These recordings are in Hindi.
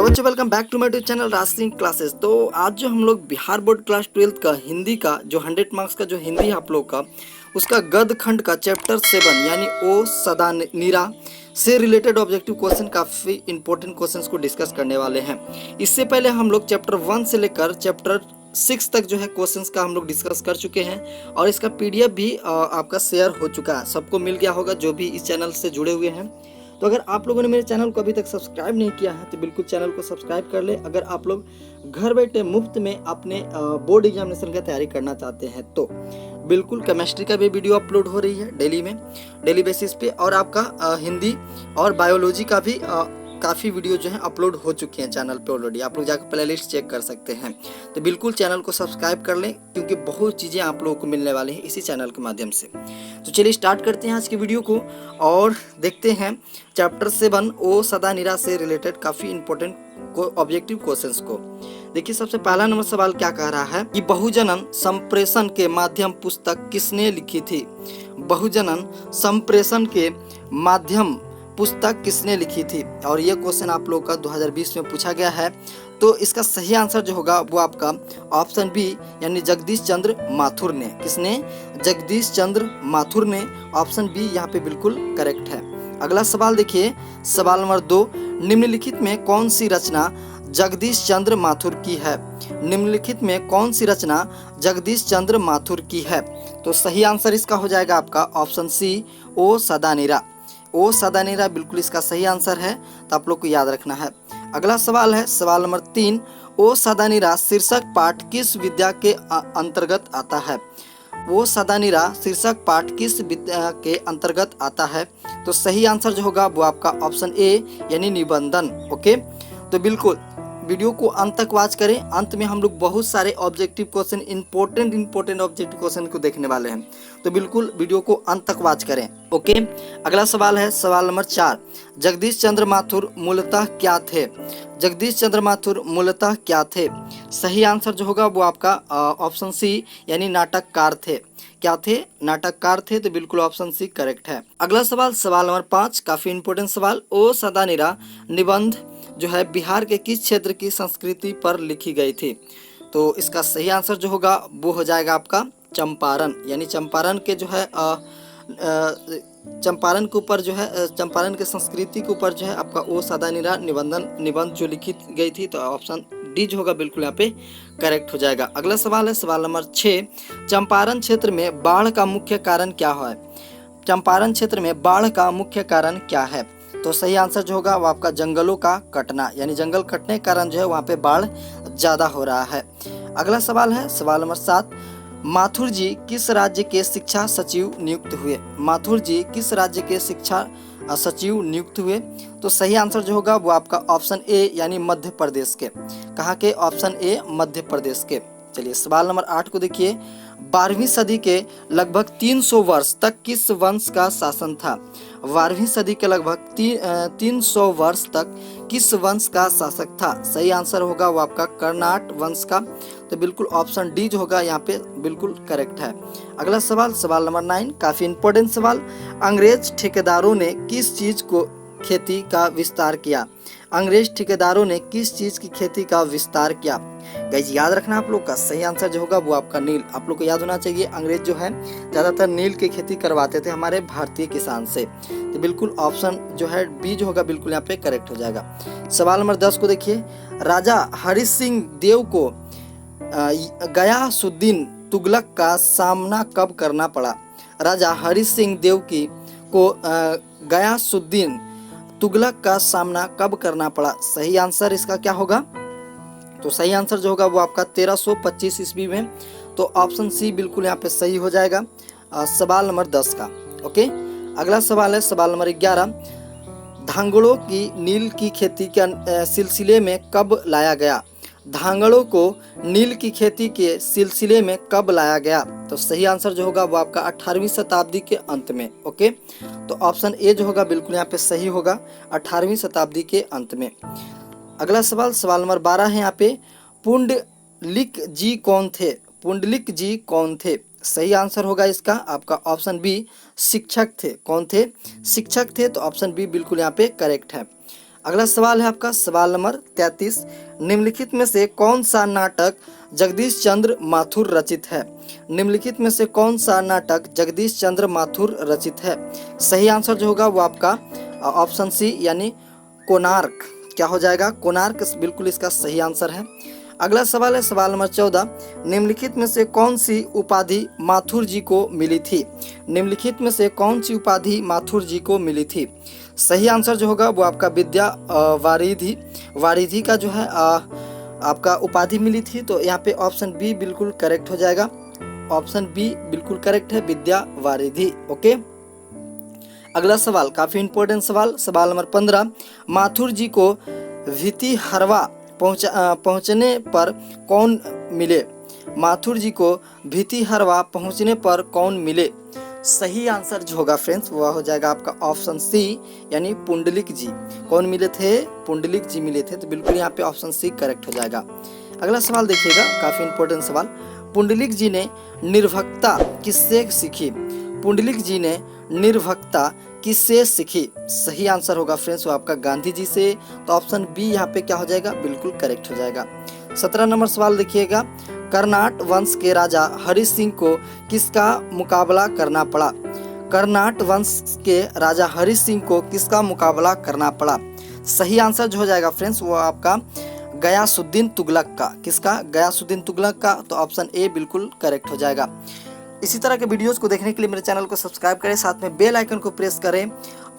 बच्चों welcome back to my YouTube channel Raj Singh classes. तो आज जो हम लोग बिहार बोर्ड क्लास 12 का हिंदी का जो 100 मार्क्स का जो हिंदी है आप लोग का उसका गद्य खंड का चैप्टर 7 यानी ओ सदा नीरा से रिलेटेड ऑब्जेक्टिव क्वेश्चन काफ़ी इंपॉर्टेंट क्वेश्चंस को डिस्कस करने वाले हैं। इससे पहले हम लोग चैप्टर 1 से लेकर चैप्टर 6 तक जो है क्वेश्चंस का हम लोग डिस्कस कर चुके हैं और इसका पीडीएफ भी आपका शेयर हो चुका है, सबको मिल गया होगा जो भी इस चैनल से जुड़े हुए हैं। तो अगर आप लोगों ने मेरे चैनल को अभी तक सब्सक्राइब नहीं किया है तो बिल्कुल चैनल को सब्सक्राइब कर ले। अगर आप लोग घर बैठे मुफ्त में अपने बोर्ड एग्जामिनेशन की तैयारी करना चाहते हैं तो बिल्कुल केमिस्ट्री का भी वीडियो अपलोड हो रही है डेली बेसिस पे, और आपका हिंदी और बायोलॉजी का भी काफ़ी वीडियो जो है अपलोड हो चुके हैं चैनल पे ऑलरेडी। आप लोग जाकर प्ले लिस्ट चेक कर सकते हैं। तो बिल्कुल चैनल को सब्सक्राइब कर लें क्योंकि बहुत चीज़ें आप लोगों को मिलने वाली हैं इसी चैनल के माध्यम से। तो चलिए स्टार्ट करते हैं आज की वीडियो को और देखते हैं चैप्टर 7 ओ सदा नीरा से रिलेटेड काफ़ी इंपॉर्टेंट ऑब्जेक्टिव क्वेश्चंस को। देखिए सबसे पहला नंबर सवाल क्या कह रहा है कि बहुजनन संप्रेषण के माध्यम पुस्तक किसने लिखी थी। बहुजनन संप्रेषण के माध्यम पुस्तक किसने लिखी थी, और ये क्वेश्चन आप लोग का 2020 में पूछा गया है। तो इसका सही आंसर जो होगा वो आपका ऑप्शन बी यानी जगदीश चंद्र माथुर ने। किसने? जगदीश चंद्र माथुर ने। ऑप्शन बी यहाँ पे बिल्कुल करेक्ट है। अगला सवाल देखिए, सवाल नंबर 2, निम्नलिखित में कौन सी रचना जगदीश चंद्र माथुर की है। निम्नलिखित में कौन सी रचना जगदीश चंद्र माथुर की है। तो सही आंसर इसका हो जाएगा आपका ऑप्शन सी ओ सदा नीरा। ओ सदा नीरा बिल्कुल इसका सही आंसर है, तो आप लोग को याद रखना है। अगला सवाल है सवाल नंबर 3, ओ सदा नीरा शीर्षक पाठ किस विद्या के अंतर्गत आता है। वो सदा नीरा शीर्षक पाठ किस विद्या के अंतर्गत आता है। तो सही आंसर जो होगा वो आपका ऑप्शन ए यानी निबंधन। ओके, तो बिल्कुल वीडियो को अंत तक वॉच करें। अंत में हम लोग बहुत सारे objective question important objective question को देखने वाले हैं, तो बिल्कुल वीडियो को अंत तक वॉच करें। ओके, अगला सवाल है सवाल नंबर 4, जगदीश चंद्र माथुर मूलतः क्या थे। जगदीश चंद्र माथुर मूलतः क्या थे। सही आंसर जो होगा वो आपका ऑप्शन सी यानी नाटककार थे। क्या थे? नाटककार थे। तो बिल्कुल ऑप्शन सी करेक्ट है। अगला सवाल सवाल नंबर 5, काफी इंपॉर्टेंट सवाल, ओ सदा नीरा निबंध जो है बिहार के किस क्षेत्र की संस्कृति पर लिखी गई थी। तो इसका सही आंसर जो होगा वो हो जाएगा आपका चंपारण, यानी चंपारण के जो है चंपारण के ऊपर जो है चंपारण के संस्कृति के ऊपर जो है आपका ओ सदा नीरा निबंध जो लिखी गई थी। तो ऑप्शन डी जो होगा बिल्कुल यहाँ पे करेक्ट हो जाएगा। अगला सवाल है सवाल नंबर 6, चंपारण क्षेत्र में बाढ़ का मुख्य कारण क्या है। चंपारण क्षेत्र में बाढ़ का मुख्य कारण क्या है। तो सही आंसर जो होगा वो आपका जंगलों का कटना, यानी जंगल कटने के कारण जो है वहाँ पे बाढ़ ज़्यादा हो रहा है। अगला सवाल है सवाल नंबर 7, माथुर जी किस राज्य के शिक्षा सचिव नियुक्त हुए। माथुर जी किस राज्य के शिक्षा सचिव नियुक्त हुए। तो सही आंसर जो होगा वो आपका ऑप्शन ए यानी मध्य प्रदेश के। कहाँ के? ऑप्शन ए मध्य प्रदेश के। चलिए सवाल नंबर 8 को देखिए, 12वीं सदी के लगभग 300 वर्ष तक किस वंश का शासन था। 12वीं सदी के लगभग 300 वर्ष तक किस वंश का शासक था। सही आंसर होगा वो आपका कर्नाट वंश का। तो बिल्कुल ऑप्शन डी जो होगा यहाँ पे बिल्कुल करेक्ट है। अगला सवाल सवाल नंबर 9, काफी इंपॉर्टेंट सवाल, अंग्रेज ठेकेदारों ने किस चीज को खेती का विस्तार किया। अंग्रेज ठेकेदारों ने किस चीज की खेती का विस्तार किया। गाइस याद रखना आप लोग का सही आंसर जो होगा वो आपका नील। आप लोग को याद होना चाहिए अंग्रेज जो है ज्यादातर नील की खेती करवाते थे हमारे भारतीय किसान से। तो बिल्कुल ऑप्शन जो है बी जो होगा बिल्कुल यहाँ पे करेक्ट हो जाएगा। सवाल नंबर 10 को देखिए, राजा हरि सिंह देव को गयासुद्दीन तुगलक का सामना कब करना पड़ा। राजा हरि सिंह देव को गयासुद्दीन तुगलक का सामना कब करना पड़ा। सही आंसर इसका क्या होगा। तो सही आंसर जो होगा वो आपका 1325 ईस्वी में। तो ऑप्शन सी बिल्कुल यहाँ पे सही हो जाएगा सवाल नंबर 10 का। ओके, अगला सवाल है सवाल नंबर 11, धांगड़ों की नील की खेती के सिलसिले में कब लाया गया। धांगड़ों को नील की खेती के सिलसिले में कब लाया गया। तो सही आंसर जो होगा वो आपका 18वीं शताब्दी के अंत में। ओके, तो ऑप्शन ए जो होगा बिल्कुल यहाँ पे सही होगा 18वीं शताब्दी के अंत में। अगला सवाल सवाल नंबर 12 है यहाँ पे, पुंडलिक जी कौन थे। पुंडलिक जी कौन थे। सही आंसर होगा इसका आपका ऑप्शन बी शिक्षक थे। कौन थे? शिक्षक थे। तो ऑप्शन बी बिल्कुल यहाँ पे करेक्ट है। अगला सवाल है आपका सवाल नंबर 33, निम्नलिखित में से कौन सा नाटक जगदीश चंद्र माथुर रचित है? निम्नलिखित में से कौन सा नाटक जगदीश चंद्र माथुर रचित है? सही आंसर जो होगा वो आपका ऑप्शन सी यानी कोणार्क। क्या हो जाएगा? कोणार्क बिल्कुल इसका सही आंसर है। अगला सवाल है सवाल नंबर 14, निम्नलिखित में से कौन सी उपाधि माथुर जी को मिली थी? निम्नलिखित में से कौन सी उपाधि माथुर जी को मिली थी? सही आंसर जो होगा वो आपका विद्या वारिधि वारिधि का जो है आपका उपाधि मिली थी। तो यहाँ पे ऑप्शन बी बिल्कुल करेक्ट हो जाएगा। ऑप्शन बी बिल्कुल करेक्ट है, विद्या वारिधि। ओके, अगला सवाल काफी इंपॉर्टेंट सवाल, सवाल नंबर 15, माथुर जी को भितिहरवा पहुंचने पर कौन मिले? माथुर जी को भितिहरवा पहुंचने पर कौन मिले? सही आंसर जो होगा फ्रेंड्स वो हो जाएगा आपका ऑप्शन सी यानी पुंडलिक जी। कौन मिले थे? पुंडलिक जी मिले थे। तो बिल्कुल यहाँ पे ऑप्शन सी करेक्ट हो जाएगा। अगला सवाल देखिएगा, काफी इंपॉर्टेंट सवाल, पुंडलिक जी ने निर्भक्ता किससे सीखी? पुंडलिक जी ने निर्भक्ता किससे सीखी? सही आंसर होगा फ्रेंड्स वो आपका गांधी जी से। तो ऑप्शन बी यहाँ पे क्या हो जाएगा? बिल्कुल करेक्ट हो जाएगा। 17 नंबर सवाल देखिएगा, कर्नाट वंश के राजा हरि सिंह को किसका मुकाबला करना पड़ा? कर्नाट वंश के राजा हरि सिंह को किसका मुकाबला करना पड़ा? सही आंसर जो हो जाएगा फ्रेंड्स वो आपका गयासुद्दीन तुगलक का। किसका? गयासुद्दीन तुगलक का। तो ऑप्शन ए बिल्कुल करेक्ट हो जाएगा। इसी तरह के वीडियोस को देखने के लिए मेरे चैनल को सब्सक्राइब करें, साथ में बेल आइकन को प्रेस करें।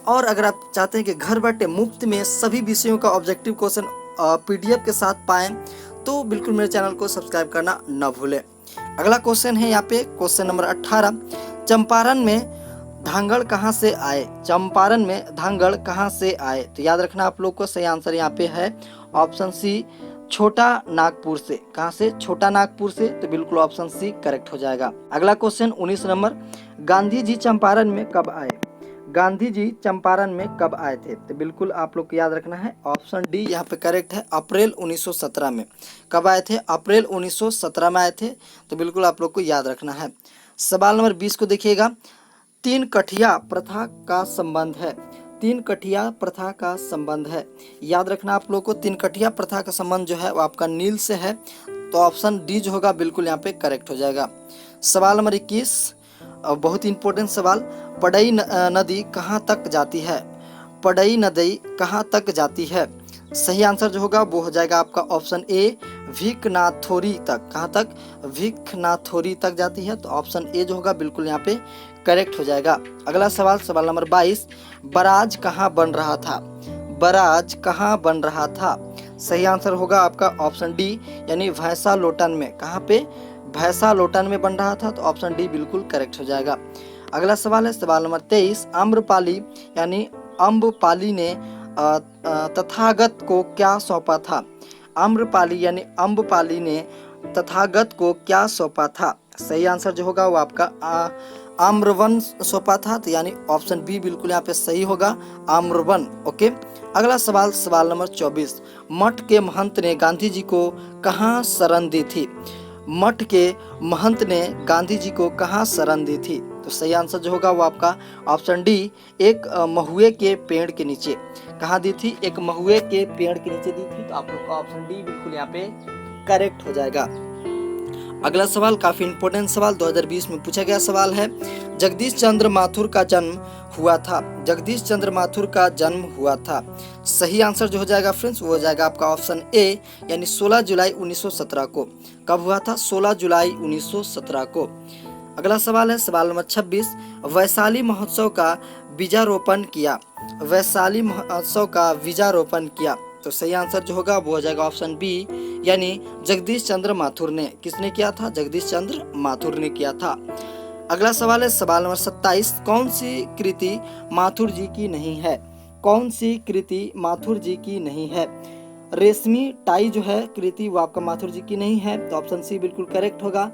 और अगर आप चाहते हैं कि घर बैठे मुफ्त में सभी विषयों का ऑब्जेक्टिव क्वेश्चन पीडीएफ के साथ पाएं तो बिल्कुल मेरे चैनल को सब्सक्राइब करना न भूलें। अगला क्वेश्चन है यहाँ पे क्वेश्चन नंबर 18, चंपारण में धांगड़ कहाँ से आए? चंपारण में धांगड़ कहाँ से आए? तो याद रखना आप लोग को, सही आंसर यहाँ पे है ऑप्शन सी छोटा नागपुर से। कहाँ से? छोटा नागपुर से। तो बिल्कुल ऑप्शन सी करेक्ट हो जाएगा। अगला क्वेश्चन 19 नंबर, गांधी जी चंपारण में कब आए? गांधी जी चंपारण में कब आए थे? तो बिल्कुल आप लोग को याद रखना है ऑप्शन डी यहाँ पे करेक्ट है, अप्रैल 1917 में। कब आए थे? अप्रैल 1917 में आए थे। तो बिल्कुल आप लोग को याद रखना है। सवाल नंबर 20 को देखिएगा, तीन कठिया प्रथा का संबंध है। तीन कठिया प्रथा का संबंध है। याद रखना आप लोग को, तीन कठिया प्रथा का संबंध जो है वो आपका नील से है। तो ऑप्शन डी जो होगा बिल्कुल यहाँ पे करेक्ट हो जाएगा। सवाल नंबर 21, बहुत इंपॉर्टेंट सवाल, पड़ई नदी कहाँ तक जाती है? पड़ई नदी कहाँ तक जाती है? सही आंसर जो होगा वो हो जाएगा आपका ऑप्शन ए भीकनाथोरी तक। कहाँ तक? भीकनाथोरी तक जाती है। तो ऑप्शन ए जो होगा बिल्कुल यहाँ पे करेक्ट हो जाएगा। अगला सवाल, सवाल नंबर 22, बराज कहाँ बन रहा था? बराज कहाँ बन रहा था? सही आंसर होगा आपका ऑप्शन डी यानी भैंसा लोटन में। कहाँ पे? भैंसा लोटन में बन रहा था। तो ऑप्शन डी बिल्कुल करेक्ट हो जाएगा। अगला सवाल है सवाल नंबर 23, आम्रपाली यानी अम्बपाली ने तथागत को क्या सौंपा था? आम्रपाली यानी अम्बपाली ने तथागत को क्या सौंपा था? सही आंसर जो होगा वो आपका आम्रवन सौंपा था। तो यानी ऑप्शन बी बिल्कुल यहाँ पे सही होगा, आम्रवन। ओके, अगला सवाल, सवाल नंबर 24, मठ के महंत ने गांधी जी को कहाँ शरण दी थी? मठ के महंत ने गांधी जी को कहाँ शरण दी थी? तो सही आंसर जो होगा वो आपका ऑप्शन डी एक महुए के पेड़ के नीचे। कहाँ दी थी? एक महुए के पेड़ के नीचे दी थी। तो आप लोग का ऑप्शन डी बिल्कुल यहाँ पे करेक्ट हो जाएगा। अगला सवाल काफी इंपॉर्टेंट सवाल 2020 में पूछा गया सवाल है, जगदीश चंद्र माथुर का जन्म हुआ था। जगदीश चंद्र माथुर का जन्म हुआ था। सही आंसर जो हो जाएगा फ्रेंड्स वो हो जाएगा आपका ऑप्शन ए यानी 16 जुलाई 1917 को। कब हुआ था? 16 जुलाई 1917 को। अगला सवाल है सवाल नंबर 26, वैशाली महोत्सव का बीजारोपण किया। वैशाली महोत्सव का बीजारोपण किया। तो सही आंसर जो होगा वो हो जाएगा ऑप्शन बी यानी जगदीश चंद्र माथुर ने। किसने किया था? जगदीश चंद्र माथुर ने किया था। अगला सवाल है सवाल नंबर 27, कौन सी कृति माथुर जी की नहीं है? कौन सी कृति माथुर जी की नहीं है? रेशमी टाई जो है कृति वो आपका माथुर जी की नहीं है। तो ऑप्शन सी बिल्कुल करेक्ट होगा।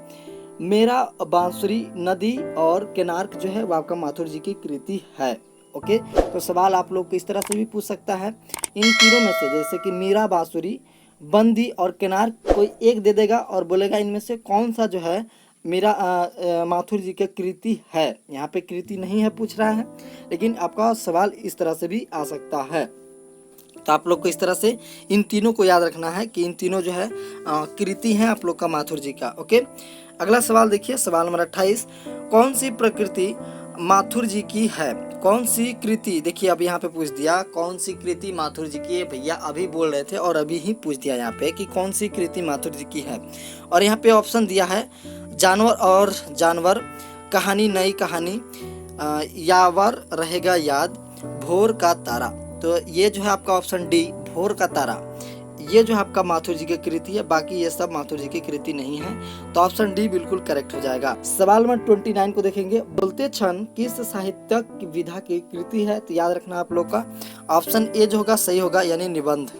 मेरा बांसुरी, नदी और किनार जो है वो आपका माथुर जी की कृति है। ओके, तो सवाल आप लोग को इस तरह से भी पूछ सकता है, इन तीनों में से जैसे कि मीरा बांसुरी, बंदी और किनार, कोई एक दे देगा और बोलेगा इनमें से कौन सा जो है मेरा माथुर जी की कृति है। यहाँ पे कृति नहीं है पूछ रहा है, लेकिन आपका सवाल इस तरह से भी आ सकता है। तो आप लोग को इस तरह से इन तीनों को याद रखना है कि इन तीनों जो है कृति हैं आप लोग का माथुर जी का। ओके, अगला सवाल देखिए, सवाल नंबर 28, कौन सी प्रकृति माथुर जी की है? कौन सी कृति, देखिए अब यहाँ पे पूछ दिया कौन सी कृति माथुर जी की है। भैया अभी बोल रहे थे और अभी ही पूछ दिया यहाँ पे कि कौन सी कृति माथुर जी की है। और यहाँ पे ऑप्शन दिया है जानवर और जानवर, कहानी नई कहानी, यावर रहेगा याद, भोर का तारा। तो ये जो है आपका ऑप्शन डी, भोर का तारा, ये जो आपका माथुर जी की कृति है। बाकी ये सब माथुर जी की कृति नहीं है, तो ऑप्शन डी बिल्कुल करेक्ट हो जाएगा। सवाल नंबर 29 को देखेंगे, बोलते क्षण किस साहित्यिक विधा की कृति है? तो याद रखना आप लोग का ऑप्शन ए जो होगा सही होगा, यानी निबंध।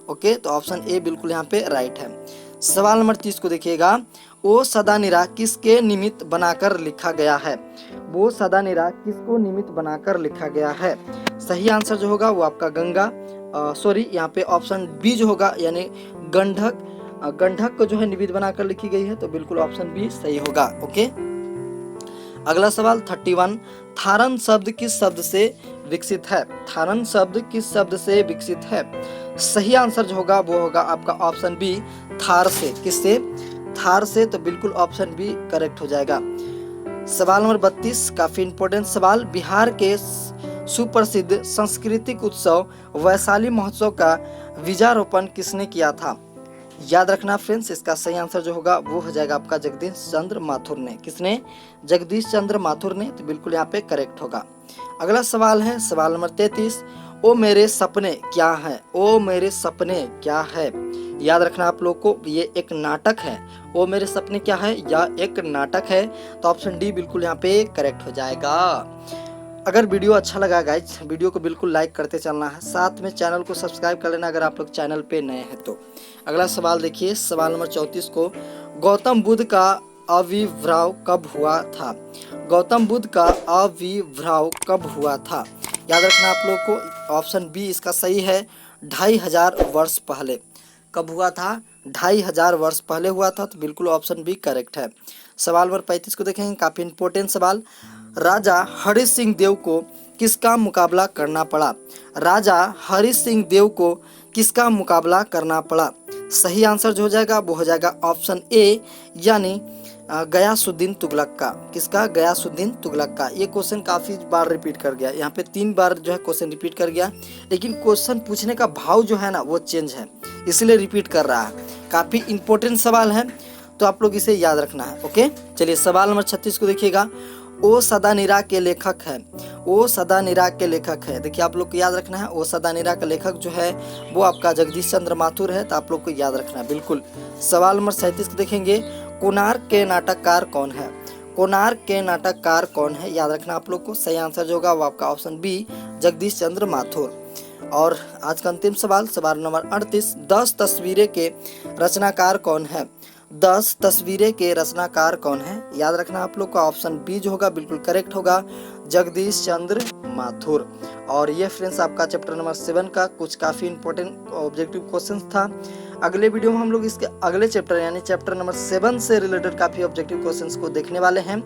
ओके, तो ऑप्शन ए बिल्कुल यहाँ पे राइट है। सवाल नंबर 30 को देखिएगा, ओ सदा निरा किसके निमित्त बनाकर लिखा गया है? वो सदा निरा किसको निमित्त बनाकर लिखा गया है? सही आंसर जो होगा वो आपका गंगा, सॉरी यहाँ पे ऑप्शन बी जो होगा, यानी गंडक, गंडक को जो है निमित्त बनाकर लिखी गई है, तो बिल्कुल ऑप्शन बी सही होगा। ओके, अगला सवाल 31, थारन शब्द किस शब्द से विकसित है? थारन शब्द किस शब्द से विकसित है? सही आंसर जो होगा वो होगा आपका ऑप्शन बी, थार से। किससे? थार से, तो बिल्कुल ऑप्शन बी करेक्ट हो जाएगा। सवाल नंबर 32, काफी इंपॉर्टेंट सवाल, बिहार के सुप्रसिद्ध सांस्कृतिक उत्सव वैशाली महोत्सव का बीजारोपण किसने किया था? याद रखना फ्रेंड्स, इसका सही आंसर जो होगा वो हो जाएगा आपका जगदीश चंद्र माथुर ने। किसने? जगदीश चंद्र माथुर ने, तो बिल्कुल यहाँ पे करेक्ट होगा। अगला सवाल है सवाल नंबर 33, ओ मेरे सपने क्या है? ओ मेरे सपने क्या है? याद रखना आप लोग को, ये एक नाटक है। ओ मेरे सपने क्या है या एक नाटक है, तो ऑप्शन डी बिल्कुल यहाँ पे करेक्ट हो जाएगा। अगर वीडियो अच्छा लगा गाइज, वीडियो को बिल्कुल लाइक करते चलना है, साथ में चैनल को सब्सक्राइब कर लेना अगर आप लोग चैनल पे नए हैं तो। अगला सवाल देखिए, सवाल नंबर 34 को, गौतम बुद्ध का आविर्भाव कब हुआ था? गौतम बुद्ध का आविर्भाव कब हुआ था? याद रखना आप लोग को, ऑप्शन बी इसका सही है, 2500 वर्ष पहले। कब हुआ था? 2500 वर्ष पहले हुआ था, तो बिल्कुल ऑप्शन बी करेक्ट है। सवाल नंबर 35 को देखेंगे, काफी इंपॉर्टेंट सवाल, राजा हरि सिंह देव को किसका मुकाबला करना पड़ा? राजा हरि सिंह देव को किसका मुकाबला करना पड़ा? सही आंसर जो हो जाएगा वो हो जाएगा ऑप्शन ए, यानी गयासुद्दीन तुगलक का। किसका? गयासुद्दीन तुगलक का। ये क्वेश्चन काफ़ी बार रिपीट कर गया, यहाँ पे 3 बार जो है क्वेश्चन रिपीट कर गया, लेकिन क्वेश्चन पूछने का भाव जो है ना वो चेंज है, इसलिए रिपीट कर रहा है। काफ़ी इंपॉर्टेंट सवाल है, तो आप लोग इसे याद रखना है। ओके, चलिए सवाल नंबर 36 को देखिएगा, ओ सदा निरा के लेखक है? ओ सदा निरा के लेखक है, देखिए आप लोग को याद रखना है, ओ सदा निरा का लेखक जो है वो आपका जगदीश चंद्र माथुर है, तो आप लोग को याद रखना है बिल्कुल। सवाल नंबर 37 को देखेंगे, कोणार्क के नाटककार कौन है? कोणार्क के नाटककार कौन है? याद रखना आप लोग को, सही आंसर जो होगा वो आपका ऑप्शन बी, जगदीश चंद्र माथुर। और आज का अंतिम सवाल, सवाल नंबर 38, 10 तस्वीरें के रचनाकार कौन है? 10 तस्वीरें के रचनाकार कौन है? याद रखना आप लोग का, ऑप्शन बी जो होगा बिल्कुल करेक्ट होगा, जगदीश चंद्र माथुर। और ये फ्रेंड्स आपका चैप्टर नंबर 7 का कुछ काफ़ी इंपॉर्टेंट ऑब्जेक्टिव क्वेश्चंस था। अगले वीडियो में हम लोग इसके अगले चैप्टर यानी चैप्टर नंबर 7 से रिलेटेड काफ़ी ऑब्जेक्टिव क्वेश्चंस को देखने वाले हैं,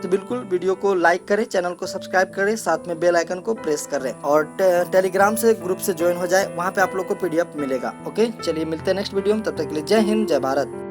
तो बिल्कुल वीडियो को लाइक करें, चैनल को सब्सक्राइब करें, साथ में बेल आइकन को प्रेस करें और टेलीग्राम से ग्रुप से ज्वाइन हो जाए, वहाँ पे आप लोग को PDF मिलेगा। ओके, चलिए मिलते हैं नेक्स्ट वीडियो में, तब तक के लिए जय हिंद, जय भारत।